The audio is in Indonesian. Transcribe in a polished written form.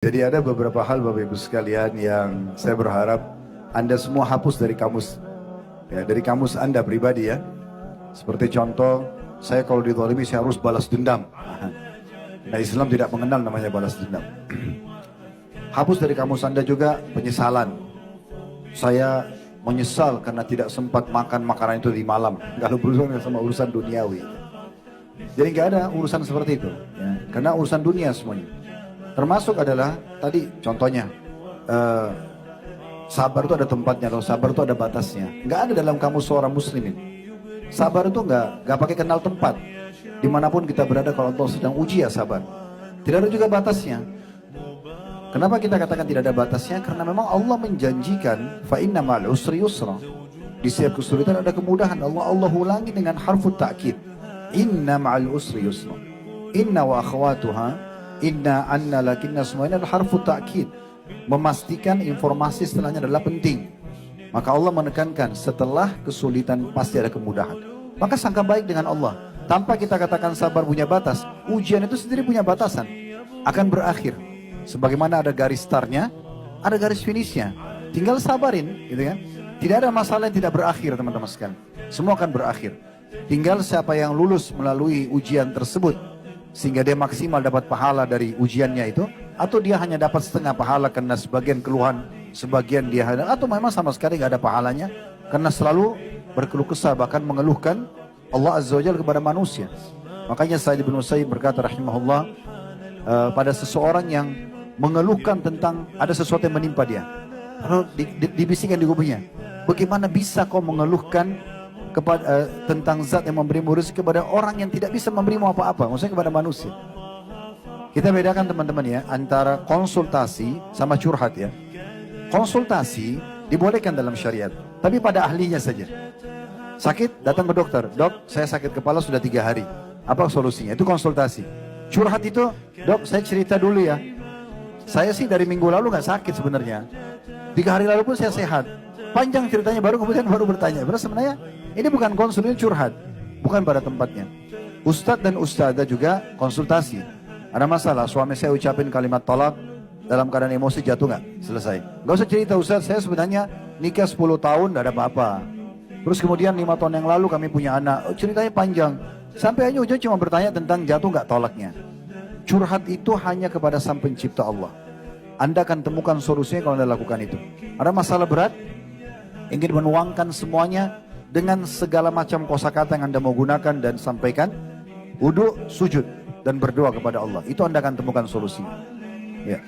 Jadi ada beberapa hal Bapak Ibu sekalian yang saya berharap Anda semua hapus dari kamus. Ya, dari kamus Anda pribadi ya. Seperti contoh, saya kalau dizalimi saya harus balas dendam. Nah, Islam tidak mengenal namanya balas dendam. Hapus dari kamus Anda juga penyesalan. Saya menyesal karena tidak sempat makan makanan itu di malam. Kalau berurusan sama urusan duniawi. Jadi nggak ada urusan seperti itu. Ya. Karena urusan dunia semuanya. Termasuk adalah tadi contohnya sabar itu ada tempatnya, loh. Sabar itu ada batasnya. Nggak ada dalam kamus seorang muslimin. Sabar itu nggak pakai kenal tempat. Dimanapun kita berada kalau Allah sedang uji ya sabar. Tidak ada juga batasnya. Kenapa kita katakan tidak ada batasnya? Karena memang Allah menjanjikan fa inna ma'al usri yusra. Di setiap kesulitan ada kemudahan. Allah ulangi dengan harfut ta'kid. Inna ma'al usri yusra. Inna wa akhwatuha. Inna anna lakinna semua ini adalah harfu ta'kid. Memastikan informasi setelahnya adalah penting. Maka Allah menekankan setelah kesulitan pasti ada kemudahan. Maka sangka baik dengan Allah. Tanpa kita katakan sabar punya batas, ujian itu sendiri punya batasan. Akan berakhir. Sebagaimana ada garis startnya, ada garis finishnya. Tinggal sabarin, gitu kan. Tidak ada masalah yang tidak berakhir teman-teman sekalian. Semua akan berakhir. Tinggal siapa yang lulus melalui ujian tersebut sehingga dia maksimal dapat pahala dari ujiannya itu, atau dia hanya dapat setengah pahala karena sebagian keluhan, sebagian dia atau memang sama sekali nggak ada pahalanya karena selalu berkeluh kesah bahkan mengeluhkan Allah Azza wa Jalla kepada manusia. Makanya Sa'id bin Musayyib berkata rahimahullah pada seseorang yang mengeluhkan tentang ada sesuatu yang menimpa dia, lalu dibisikkan di kupingnya, bagaimana bisa kau mengeluhkan kepada tentang zat yang memberimu rezeki kepada orang yang tidak bisa memberimu apa-apa, maksudnya kepada manusia. Kita bedakan teman-teman ya antara konsultasi sama curhat ya. Konsultasi dibolehkan dalam syariat, tapi pada ahlinya saja. Sakit, datang ke dokter. Dok, saya sakit kepala sudah 3 hari. Apa solusinya? Itu konsultasi. Curhat itu, dok, saya cerita dulu ya. Saya sih dari minggu lalu nggak sakit sebenarnya. 3 hari lalu pun saya sehat. Panjang ceritanya kemudian baru bertanya. Berarti sebenarnya ini bukan konsul, ini curhat. Bukan pada tempatnya. Ustadz dan ustadzah juga konsultasi. Ada masalah, suami saya ucapin kalimat tolak dalam keadaan emosi, jatuh nggak? Selesai. Nggak usah cerita, Ustadz, saya sebenarnya nikah 10 tahun, nggak ada apa-apa. Terus kemudian 5 tahun yang lalu kami punya anak. Oh, ceritanya panjang. Sampai aja ujung cuma bertanya tentang jatuh nggak tolaknya. Curhat itu hanya kepada Sang Pencipta Allah. Anda akan temukan solusinya kalau Anda lakukan itu. Ada masalah berat, ingin menuangkan semuanya dengan segala macam kosakata yang Anda mau gunakan dan sampaikan, wudu, sujud dan berdoa kepada Allah. Itu Anda akan temukan solusinya. Ya.